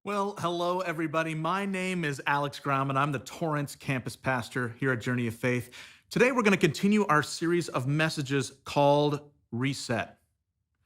Well, hello, everybody. My name is Alex Graham, and I'm the Torrance campus pastor here at Journey of Faith. Today, we're going to continue our series of messages called Reset.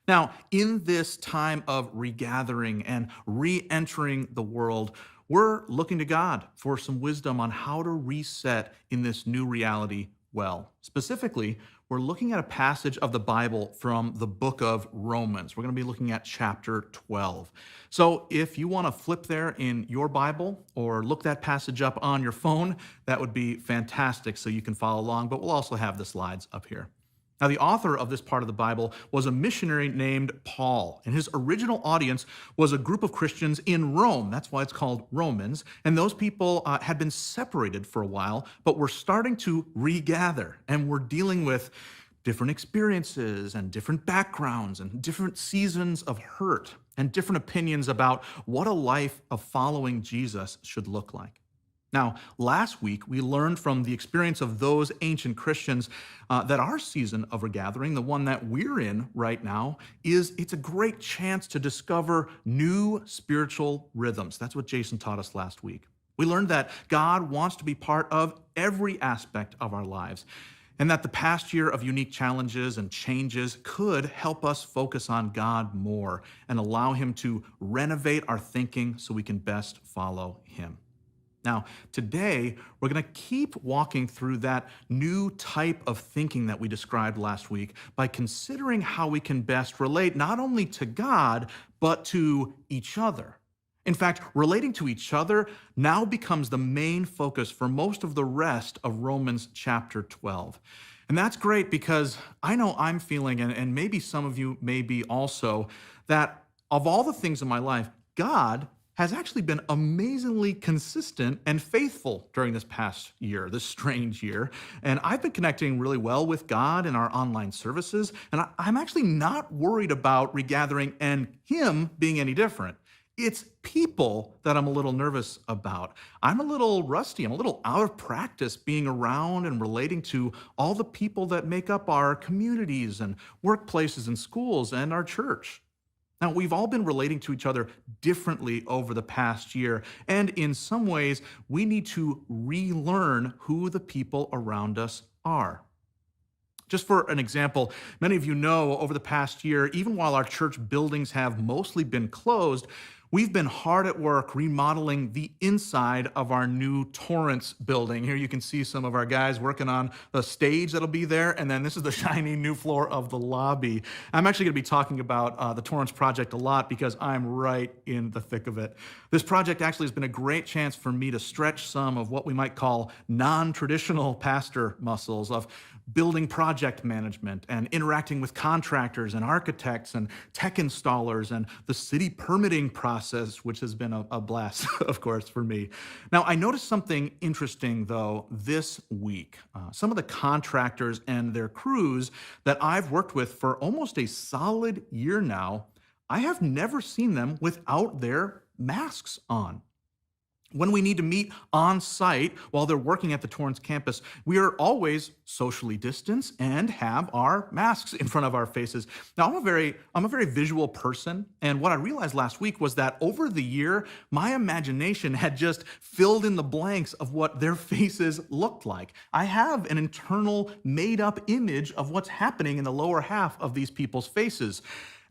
Now, in this time of regathering and re entering the world, we're looking to God for some wisdom on how to reset in this new reality well. Specifically, we're looking at a passage of the Bible from the book of Romans. We're going to be looking at chapter 12. So if you want to flip there in your Bible or look that passage up on your phone, that would be fantastic so you can follow along, but we'll also have the slides up here. Now, the author of this part of the Bible was a missionary named Paul, and his original audience was a group of Christians in Rome. That's why it's called Romans. And those people had been separated for a while, but were starting to regather, and were dealing with different experiences and different backgrounds and different seasons of hurt and different opinions about what a life of following Jesus should look like. Now, last week, we learned from the experience of those ancient Christians that our season of regathering, the one that we're in right now, it's a great chance to discover new spiritual rhythms. That's what Jason taught us last week. We learned that God wants to be part of every aspect of our lives, and that the past year of unique challenges and changes could help us focus on God more and allow Him to renovate our thinking so we can best follow Him. Now, today, we're going to keep walking through that new type of thinking that we described last week by considering how we can best relate not only to God, but to each other. In fact, relating to each other now becomes the main focus for most of the rest of Romans chapter 12. And that's great because I know I'm feeling, and maybe some of you may be also, that of all the things in my life, God has actually been amazingly consistent and faithful during this past year, this strange year. And I've been connecting really well with God in our online services, and I'm actually not worried about regathering and Him being any different. It's people that I'm a little nervous about. I'm a little rusty. I'm a little out of practice being around and relating to all the people that make up our communities and workplaces and schools and our church. Now, we've all been relating to each other differently over the past year, and in some ways, we need to relearn who the people around us are. Just for an example, many of you know over the past year, even while our church buildings have mostly been closed, we've been hard at work remodeling the inside of our new Torrance building. Here you can see some of our guys working on the stage that'll be there, and then this is the shiny new floor of the lobby. I'm actually going to be talking about the Torrance project a lot because I'm right in the thick of it. This project actually has been a great chance for me to stretch some of what we might call non-traditional pastor muscles of building project management and interacting with contractors and architects and tech installers and the city permitting process, which has been a blast, of course, for me. Now, I noticed something interesting, though, this week. Some of the contractors and their crews that I've worked with for almost a solid year now, I have never seen them without their masks on. When we need to meet on site while they're working at the Torrance campus, we are always socially distanced and have our masks in front of our faces. Now, I'm a very visual person, and what I realized last week was that over the year, my imagination had just filled in the blanks of what their faces looked like. I have an internal made-up image of what's happening in the lower half of these people's faces.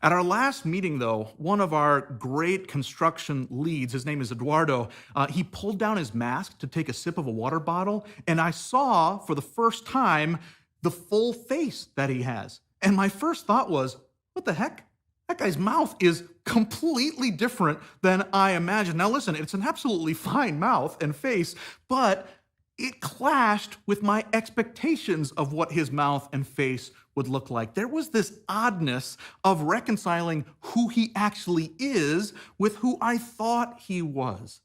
At our last meeting, though, one of our great construction leads, his name is Eduardo, he pulled down his mask to take a sip of a water bottle, and I saw for the first time the full face that he has. And my first thought was, what the heck? That guy's mouth is completely different than I imagined. Now listen, it's an absolutely fine mouth and face, but it clashed with my expectations of what his mouth and face would look like. There was this oddness of reconciling who he actually is with who I thought he was.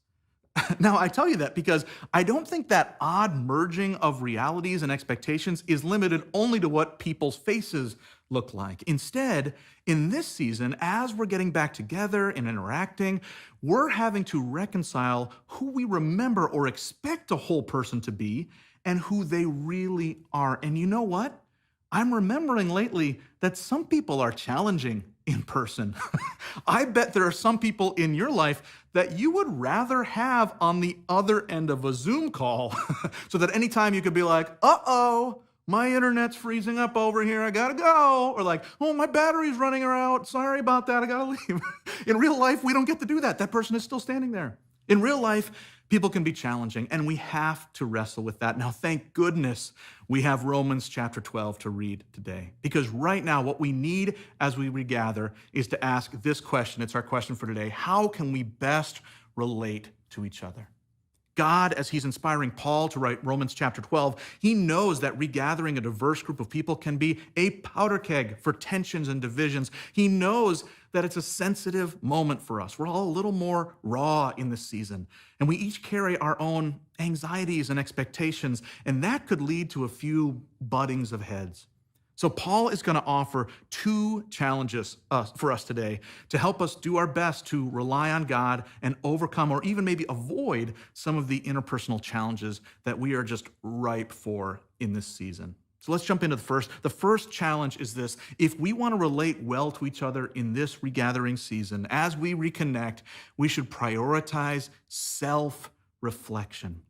Now, I tell you that because I don't think that odd merging of realities and expectations is limited only to what people's faces look like. Instead, in this season, as we're getting back together and interacting, we're having to reconcile who we remember or expect a whole person to be and who they really are. And you know what? I'm remembering lately that some people are challenging in person. I bet there are some people in your life that you would rather have on the other end of a Zoom call so that anytime you could be like, uh-oh, my internet's freezing up over here, I gotta go. Or like, oh, my battery's running out, sorry about that, I gotta leave. In real life, we don't get to do that. That person is still standing there. In real life, people can be challenging, and we have to wrestle with that. Now, thank goodness we have Romans chapter 12 to read today, because right now what we need as we regather is to ask this question. It's our question for today. How can we best relate to each other? God, as he's inspiring Paul to write Romans chapter 12, he knows that regathering a diverse group of people can be a powder keg for tensions and divisions. He knows that it's a sensitive moment for us. We're all a little more raw in this season, and we each carry our own anxieties and expectations, and that could lead to a few buttings of heads. So Paul is going to offer two challenges for us today to help us do our best to rely on God and overcome or even maybe avoid some of the interpersonal challenges that we are just ripe for in this season. So let's jump into the first. The first challenge is this. If we want to relate well to each other in this regathering season, as we reconnect, we should prioritize self-reflection.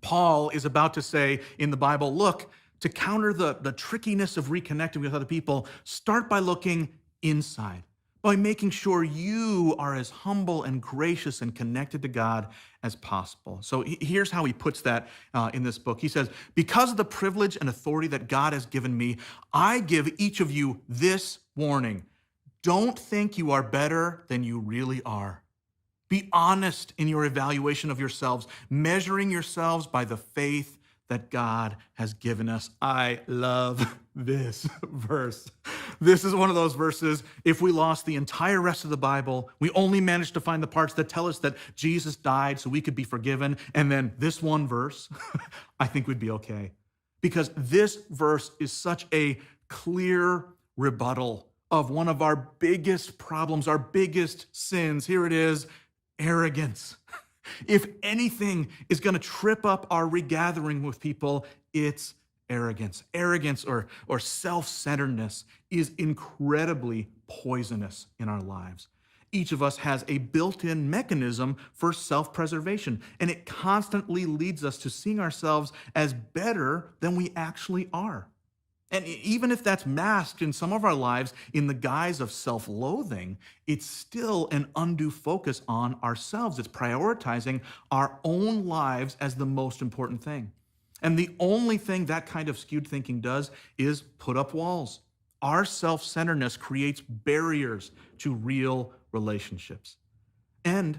Paul is about to say in the Bible, look, to counter the trickiness of reconnecting with other people, start by looking inside, by making sure you are as humble and gracious and connected to God as possible. So here's how he puts that in this book. He says, because of the privilege and authority that God has given me, I give each of you this warning. Don't think you are better than you really are. Be honest in your evaluation of yourselves, measuring yourselves by the faith that God has given us. I love this verse. This is one of those verses, if we lost the entire rest of the Bible, we only managed to find the parts that tell us that Jesus died so we could be forgiven, and then this one verse, I think we'd be okay. Because this verse is such a clear rebuttal of one of our biggest problems, our biggest sins. Here it is, arrogance. If anything is going to trip up our regathering with people, it's arrogance. Arrogance or self-centeredness is incredibly poisonous in our lives. Each of us has a built-in mechanism for self-preservation, and it constantly leads us to seeing ourselves as better than we actually are. And even if that's masked in some of our lives in the guise of self-loathing, it's still an undue focus on ourselves. It's prioritizing our own lives as the most important thing. And the only thing that kind of skewed thinking does is put up walls. Our self-centeredness creates barriers to real relationships. And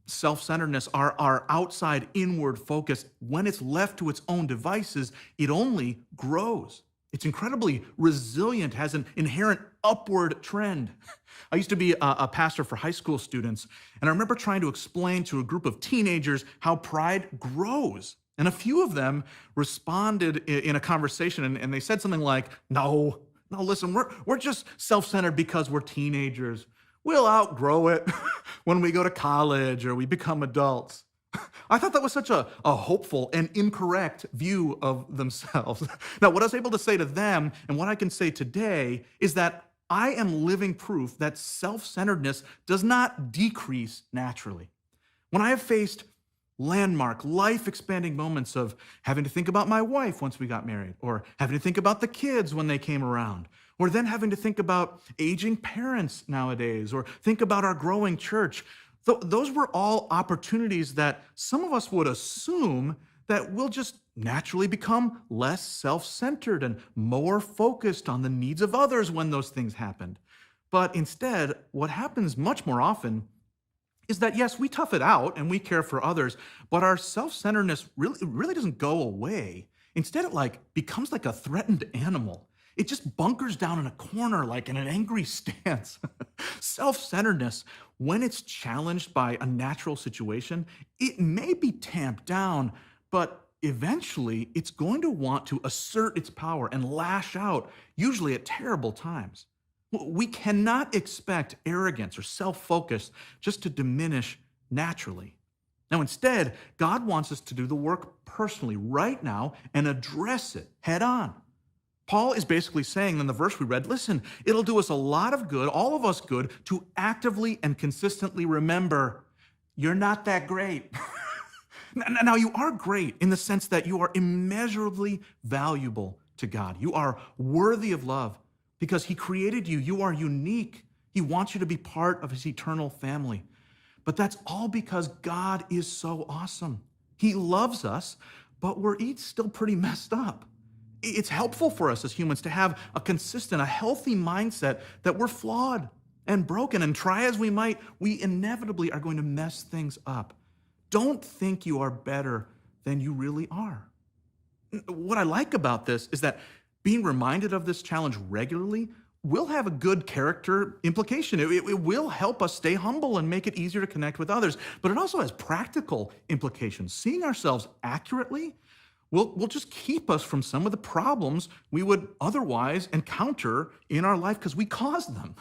self-centeredness, our outside inward focus, when it's left to its own devices, it only grows. It's incredibly resilient, has an inherent upward trend. I used to be a pastor for high school students, and I remember trying to explain to a group of teenagers how pride grows. And a few of them responded in a conversation, and they said something like, no, listen, we're just self-centered because we're teenagers. We'll outgrow it when we go to college or we become adults. I thought that was such a hopeful and incorrect view of themselves. Now, what I was able to say to them and what I can say today is that I am living proof that self-centeredness does not decrease naturally. When I have faced landmark, life-expanding moments of having to think about my wife once we got married, or having to think about the kids when they came around, or then having to think about aging parents nowadays, or think about our growing church, those were all opportunities that some of us would assume that we'll just naturally become less self-centered and more focused on the needs of others when those things happened. But instead, what happens much more often is that, yes, we tough it out and we care for others, but our self-centeredness really doesn't go away. Instead, it becomes like a threatened animal. It just bunkers down in a corner like in an angry stance. Self-centeredness, when it's challenged by a natural situation, it may be tamped down, but eventually it's going to want to assert its power and lash out, usually at terrible times. We cannot expect arrogance or self-focus just to diminish naturally. Now, instead, God wants us to do the work personally right now and address it head on. Paul is basically saying in the verse we read, listen, it'll do us a lot of good, all of us good, to actively and consistently remember you're not that great. Now, you are great in the sense that you are immeasurably valuable to God. You are worthy of love because He created you. You are unique. He wants you to be part of His eternal family. But that's all because God is so awesome. He loves us, but we're each still pretty messed up. It's helpful for us as humans to have a consistent, a healthy mindset that we're flawed and broken, and try as we might, we inevitably are going to mess things up. Don't think you are better than you really are. What I like about this is that being reminded of this challenge regularly will have a good character implication. It will help us stay humble and make it easier to connect with others, but it also has practical implications. Seeing ourselves accurately will just keep us from some of the problems we would otherwise encounter in our life because we caused them.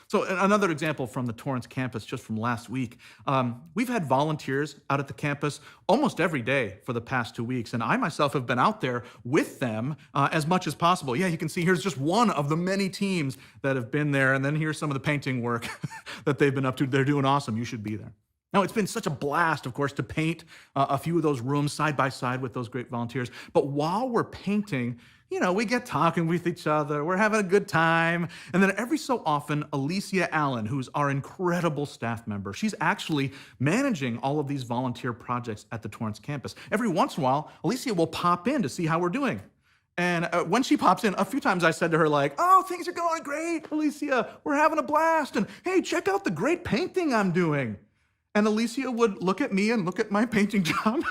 So another example from the Torrance campus just from last week, we've had volunteers out at the campus almost every day for the past 2 weeks, and I myself have been out there with them as much as possible. Yeah, you can see here's just one of the many teams that have been there, and then here's some of the painting work that they've been up to. They're doing awesome. You should be there. Now, it's been such a blast, of course, to paint a few of those rooms side by side with those great volunteers. But while we're painting, we get talking with each other. We're having a good time. And then every so often, Alicia Allen, who's our incredible staff member, she's actually managing all of these volunteer projects at the Torrance campus. Every once in a while, Alicia will pop in to see how we're doing. And when she pops in, a few times I said to her, like, oh, things are going great, Alicia. We're having a blast. And hey, check out the great painting I'm doing. And Alicia would look at me and look at my painting job,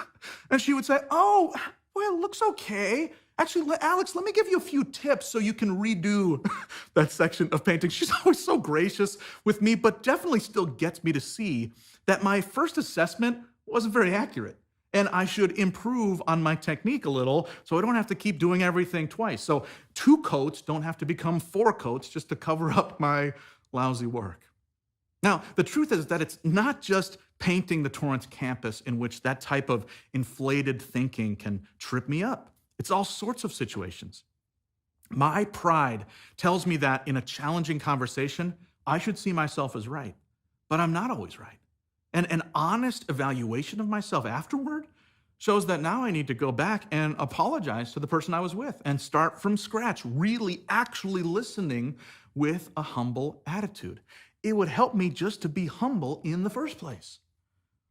and she would say, oh, well, it looks okay. Actually, Alex, let me give you a few tips so you can redo that section of painting. She's always so gracious with me, but definitely still gets me to see that my first assessment wasn't very accurate, and I should improve on my technique a little so I don't have to keep doing everything twice. So 2 coats don't have to become 4 coats just to cover up my lousy work. Now, the truth is that it's not just painting the Torrance campus in which that type of inflated thinking can trip me up. It's all sorts of situations. My pride tells me that in a challenging conversation, I should see myself as right, but I'm not always right. And an honest evaluation of myself afterward shows that now I need to go back and apologize to the person I was with and start from scratch, really actually listening with a humble attitude. It would help me just to be humble in the first place.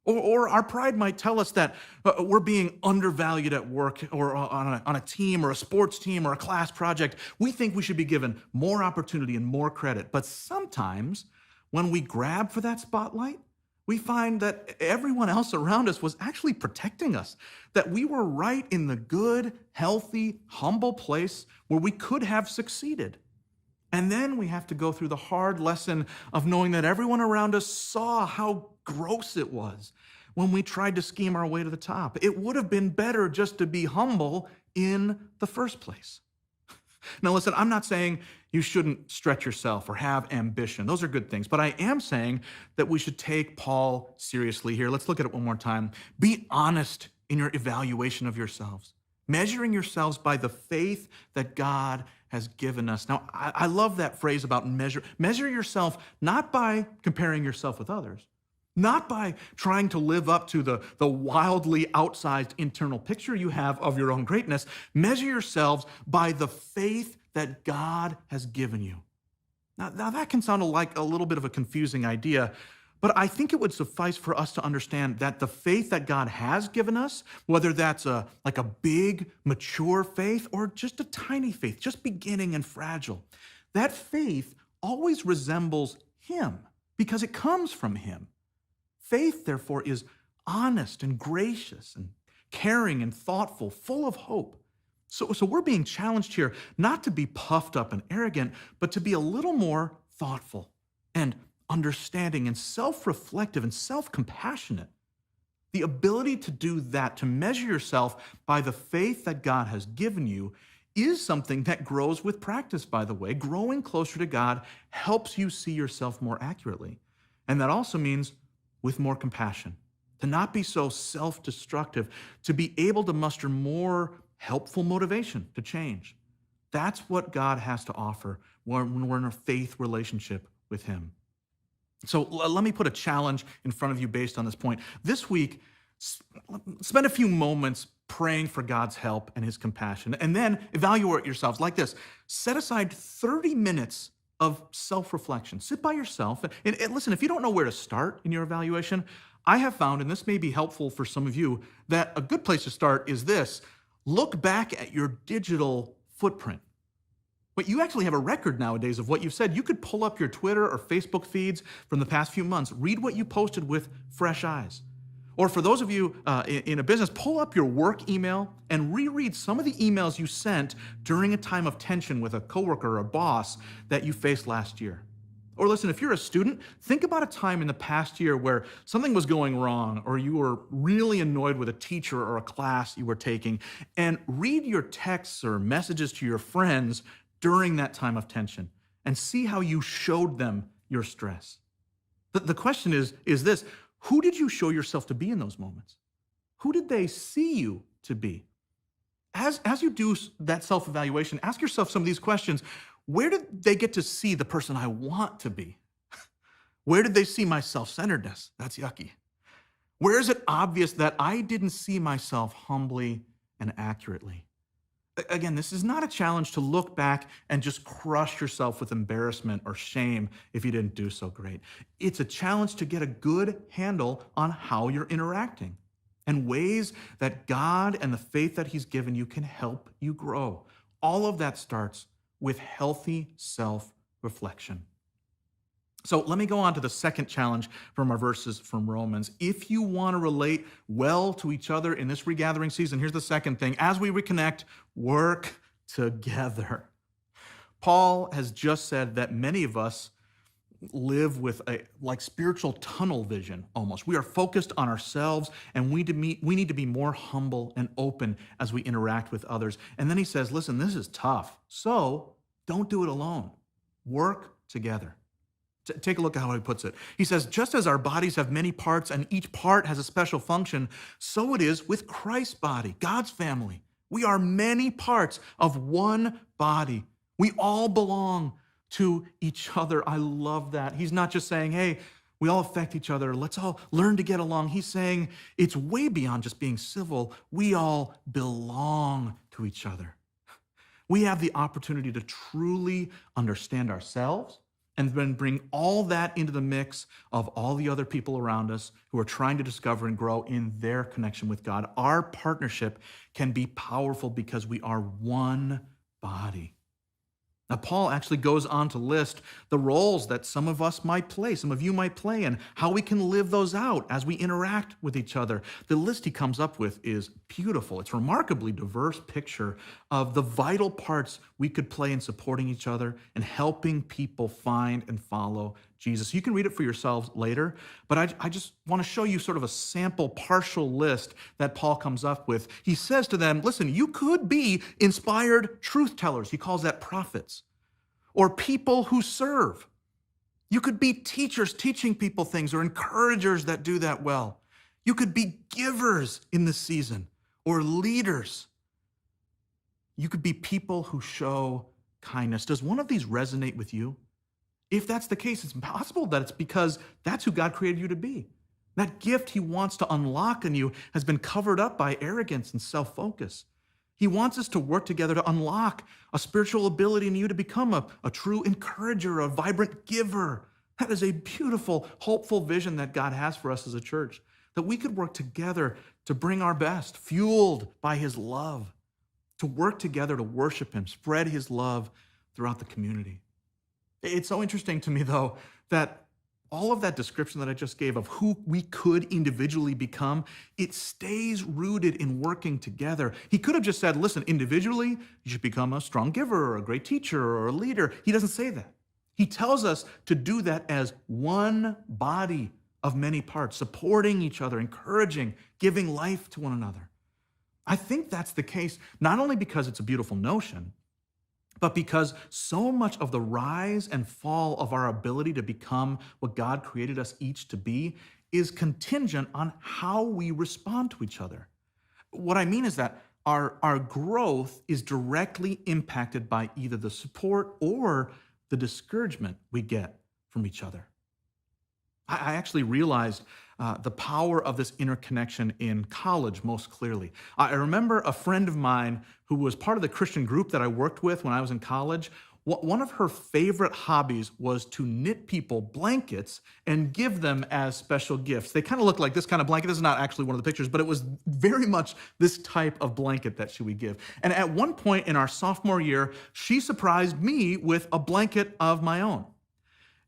Or our pride might tell us that we're being undervalued at work or on a team or a sports team or a class project. We think we should be given more opportunity and more credit. But sometimes when we grab for that spotlight, we find that everyone else around us was actually protecting us, that we were right in the good, healthy, humble place where we could have succeeded. And then we have to go through the hard lesson of knowing that everyone around us saw how gross it was when we tried to scheme our way to the top. It would have been better just to be humble in the first place. Now listen, I'm not saying you shouldn't stretch yourself or have ambition. Those are good things. But I am saying that we should take Paul seriously here. Let's look at it one more time. Be honest in your evaluation of yourselves, measuring yourselves by the faith that God has given us. Now, I love that phrase about measure. Measure yourself not by comparing yourself with others, not by trying to live up to the wildly outsized internal picture you have of your own greatness. Measure yourselves by the faith that God has given you. Now that can sound like a little bit of a confusing idea, but I think it would suffice for us to understand that the faith that God has given us, whether that's like a big, mature faith or just a tiny faith, just beginning and fragile, that faith always resembles Him because it comes from Him. Faith, therefore, is honest and gracious and caring and thoughtful, full of hope. So we're being challenged here not to be puffed up and arrogant, but to be a little more thoughtful and understanding and self-reflective and self-compassionate. The ability to do that, to measure yourself by the faith that God has given you, is something that grows with practice, by the way. Growing closer to God helps you see yourself more accurately. And that also means with more compassion, to not be so self-destructive, to be able to muster more helpful motivation to change. That's what God has to offer when we're in a faith relationship with him. So let me put a challenge in front of you based on this point. This week, spend a few moments praying for God's help and his compassion, and then evaluate yourselves like this. Set aside 30 minutes of self-reflection. Sit by yourself and listen, if you don't know where to start in your evaluation, I have found, and this may be helpful for some of you, that a good place to start is this. Look back at your digital footprint. But you actually have a record nowadays of what you've said. You could pull up your Twitter or Facebook feeds from the past few months, read what you posted with fresh eyes. Or for those of you in a business, pull up your work email and reread some of the emails you sent during a time of tension with a coworker or a boss that you faced last year. Or listen, if you're a student, think about a time in the past year where something was going wrong or you were really annoyed with a teacher or a class you were taking, and read your texts or messages to your friends during that time of tension and see how you showed them your stress. The question is this: who did you show yourself to be in those moments? Who did they see you to be? As you do that self-evaluation, ask yourself some of these questions. Where did they get to see the person I want to be? Where did they see my self-centeredness? That's yucky. Where is it obvious that I didn't see myself humbly and accurately? Again, this is not a challenge to look back and just crush yourself with embarrassment or shame if you didn't do so great. It's a challenge to get a good handle on how you're interacting and ways that God and the faith that he's given you can help you grow. All of that starts with healthy self-reflection. So let me go on to the second challenge from our verses from Romans. If you want to relate well to each other in this regathering season, here's the second thing. As we reconnect, work together. Paul has just said that many of us live with a spiritual tunnel vision almost. We are focused on ourselves, and we need to be more humble and open as we interact with others. And then he says, listen, this is tough, so don't do it alone. Work together. Take a look at how he puts it. He says, just as our bodies have many parts and each part has a special function, so it is with Christ's body, God's family. We are many parts of one body. We all belong to each other. I love that. He's not just saying, hey, we all affect each other. Let's all learn to get along. He's saying it's way beyond just being civil. We all belong to each other. We have the opportunity to truly understand ourselves and then bring all that into the mix of all the other people around us who are trying to discover and grow in their connection with God. Our partnership can be powerful because we are one body. Now, Paul actually goes on to list the roles that some of us might play, some of you might play, and how we can live those out as we interact with each other. The list he comes up with is beautiful. It's a remarkably diverse picture of the vital parts we could play in supporting each other and helping people find and follow Jesus. You can read it for yourselves later, but I just want to show you sort of a sample partial list that Paul comes up with. He says to them, listen, you could be inspired truth tellers. He calls that prophets, or people who serve. You could be teachers teaching people things, or encouragers that do that well. You could be givers in this season, or leaders. You could be people who show kindness. Does one of these resonate with you? If that's the case, it's possible that it's because that's who God created you to be. That gift he wants to unlock in you has been covered up by arrogance and self-focus. He wants us to work together to unlock a spiritual ability in you to become a true encourager, a vibrant giver. That is a beautiful, hopeful vision that God has for us as a church, that we could work together to bring our best, fueled by his love, to work together to worship him, spread his love throughout the community. It's so interesting to me, though, that all of that description that I just gave of who we could individually become, it stays rooted in working together. He could have just said, listen, individually, you should become a strong giver or a great teacher or a leader. He doesn't say that. He tells us to do that as one body of many parts, supporting each other, encouraging, giving life to one another. I think that's the case, not only because it's a beautiful notion, but because so much of the rise and fall of our ability to become what God created us each to be is contingent on how we respond to each other. What I mean is that our growth is directly impacted by either the support or the discouragement we get from each other. I actually realized the power of this interconnection in college most clearly. I remember a friend of mine who was part of the Christian group that I worked with when I was in college. One of her favorite hobbies was to knit people blankets and give them as special gifts. They kind of look like this kind of blanket. This is not actually one of the pictures, but it was very much this type of blanket that she would give. And at one point in our sophomore year, she surprised me with a blanket of my own.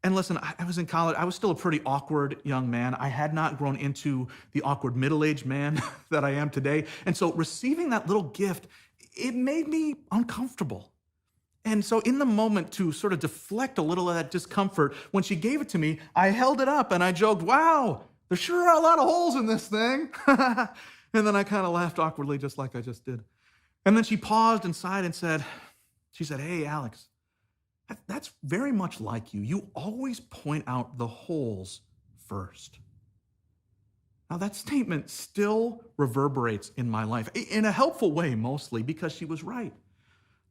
And listen, I was in college. I was still a pretty awkward young man. I had not grown into the awkward middle-aged man that I am today. And so receiving that little gift, it made me uncomfortable. And so in the moment, to sort of deflect a little of that discomfort, when she gave it to me, I held it up and I joked, "Wow, there sure are a lot of holes in this thing." And then I kind of laughed awkwardly, just like I just did. And then she paused and sighed and she said, "Hey, Alex, that's very much like you. You always point out the holes first." Now, that statement still reverberates in my life, in a helpful way mostly, because she was right.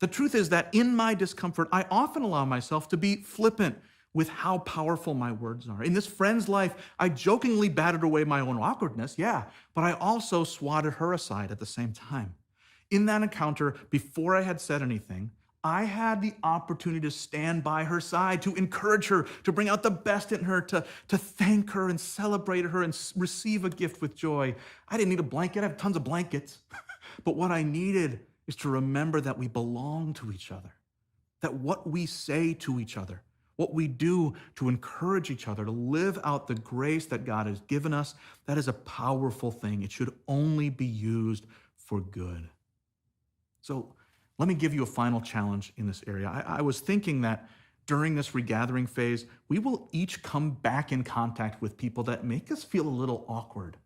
The truth is that in my discomfort, I often allow myself to be flippant with how powerful my words are. In this friend's life, I jokingly batted away my own awkwardness, yeah, but I also swatted her aside at the same time. In that encounter, before I had said anything, I had the opportunity to stand by her side, to encourage her, to bring out the best in her, to thank her and celebrate her and receive a gift with joy. I didn't need a blanket. I have tons of blankets. But what I needed is to remember that we belong to each other, that what we say to each other, what we do to encourage each other, to live out the grace that God has given us, that is a powerful thing. It should only be used for good. So let me give you a final challenge in this area. I was thinking that during this regathering phase, we will each come back in contact with people that make us feel a little awkward.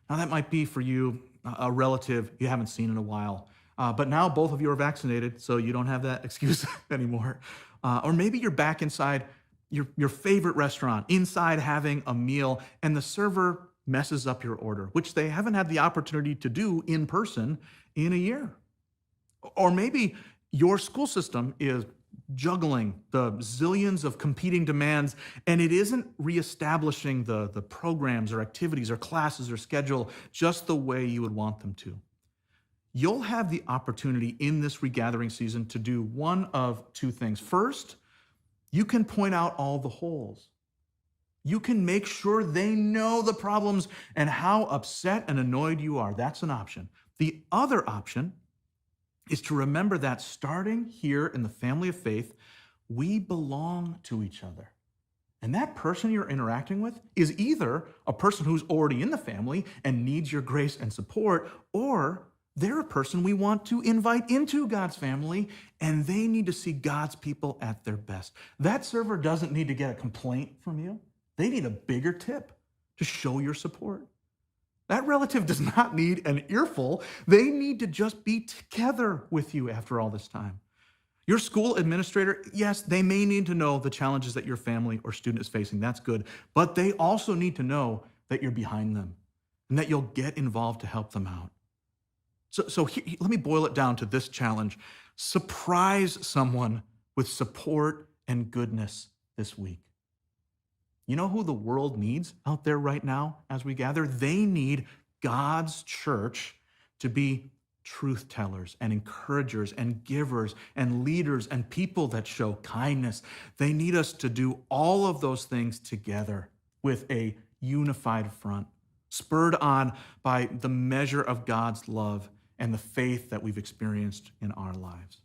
Now, that might be for you, a relative you haven't seen in a while. But now both of you are vaccinated, so you don't have that excuse anymore. Or maybe you're back inside your favorite restaurant, inside having a meal, and the server messes up your order, which they haven't had the opportunity to do in person in a year. Or maybe your school system is juggling the zillions of competing demands, and it isn't reestablishing the programs or activities or classes or schedule just the way you would want them to. You'll have the opportunity in this regathering season to do one of two things. First, you can point out all the holes. You can make sure they know the problems and how upset and annoyed you are. That's an option. The other option is to remember that starting here in the family of faith, we belong to each other. And that person you're interacting with is either a person who's already in the family and needs your grace and support, or they're a person we want to invite into God's family, and they need to see God's people at their best. That server doesn't need to get a complaint from you. They need a bigger tip to show your support. That relative does not need an earful. They need to just be together with you after all this time. Your school administrator, yes, they may need to know the challenges that your family or student is facing. That's good. But they also need to know that you're behind them and that you'll get involved to help them out. So let me boil it down to this challenge. Surprise someone with support and goodness this week. You know who the world needs out there right now as we gather? They need God's church to be truth tellers and encouragers and givers and leaders and people that show kindness. They need us to do all of those things together with a unified front, spurred on by the measure of God's love and the faith that we've experienced in our lives.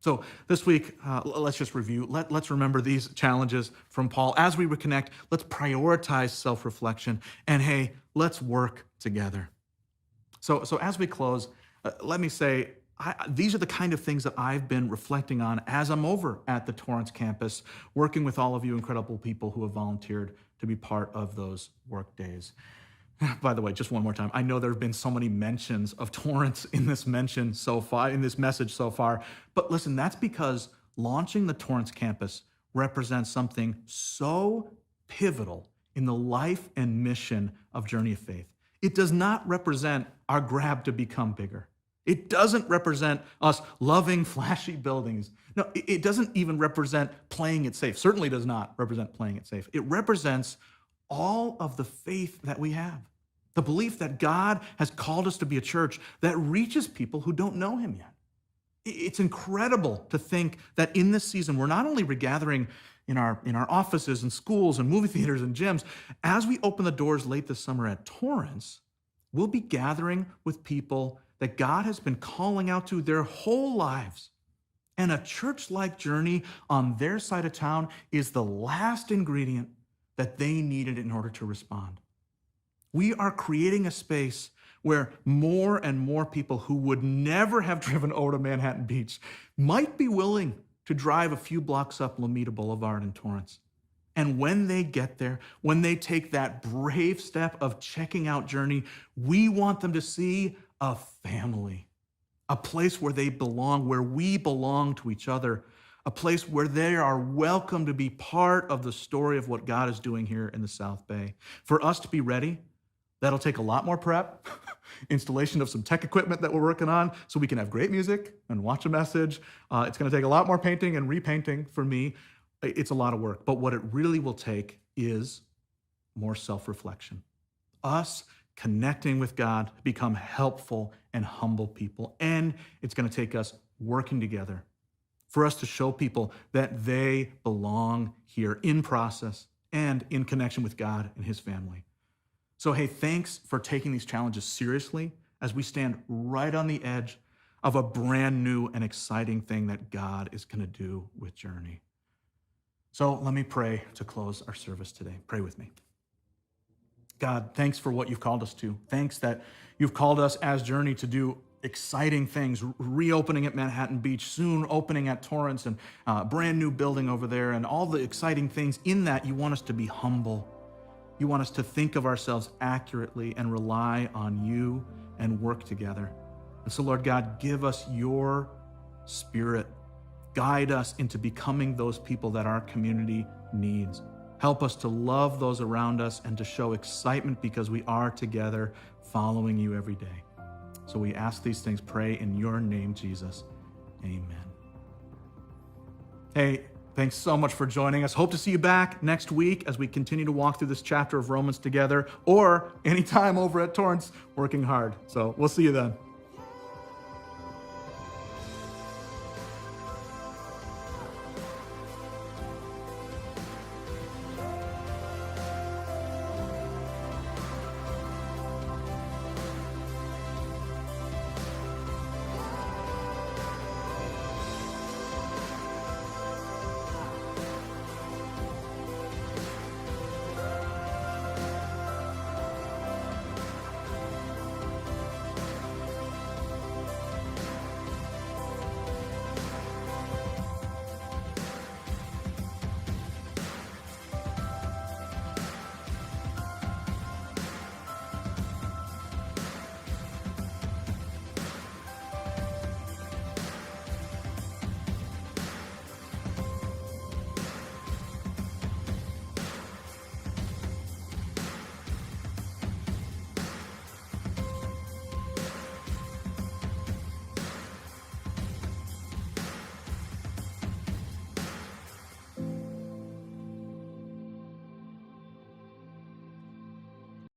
So this week, let's just review. Let's remember these challenges from Paul. As we reconnect, let's prioritize self-reflection. And hey, let's work together. So as we close, let me say, these are the kind of things that I've been reflecting on as I'm over at the Torrance campus, working with all of you incredible people who have volunteered to be part of those work days. By the way, just one more time, I know there have been so many mentions of Torrance in this message so far, but listen, that's because launching the Torrance campus represents something so pivotal in the life and mission of Journey of Faith. It does not represent our grab to become bigger. It doesn't represent us loving flashy buildings. No, it doesn't even represent playing it safe. Certainly does not represent playing it safe. It represents all of the faith that we have. The belief that God has called us to be a church that reaches people who don't know him yet. It's incredible to think that in this season, we're not only regathering in our offices and schools and movie theaters and gyms. As we open the doors late this summer at Torrance, we'll be gathering with people that God has been calling out to their whole lives. And a church-like journey on their side of town is the last ingredient that they needed in order to respond. We are creating a space where more and more people who would never have driven over to Manhattan Beach might be willing to drive a few blocks up Lomita Boulevard in Torrance. And when they get there, when they take that brave step of checking out Journey, we want them to see a family, a place where they belong, where we belong to each other, a place where they are welcome to be part of the story of what God is doing here in the South Bay. For us to be ready, that'll take a lot more prep, installation of some tech equipment that we're working on so we can have great music and watch a message. It's going to take a lot more painting and repainting for me. It's a lot of work. But what it really will take is more self-reflection. Us connecting with God to become helpful and humble people. And it's going to take us working together for us to show people that they belong here in process and in connection with God and his family. So, hey, thanks for taking these challenges seriously as we stand right on the edge of a brand new and exciting thing that God is going to do with Journey. So let me pray to close our service today. Pray with me. God, thanks for what you've called us to. Thanks that you've called us as Journey to do exciting things, reopening at Manhattan Beach, soon opening at Torrance, and a brand new building over there, and all the exciting things. In that, you want us to be humble. You want us to think of ourselves accurately and rely on you and work together. And so, Lord God, give us your Spirit. Guide us into becoming those people that our community needs. Help us to love those around us and to show excitement because we are together following you every day. So we ask these things, pray in your name, Jesus. Amen. Hey, thanks so much for joining us. Hope to see you back next week as we continue to walk through this chapter of Romans together, or anytime over at Torrance working hard. So we'll see you then.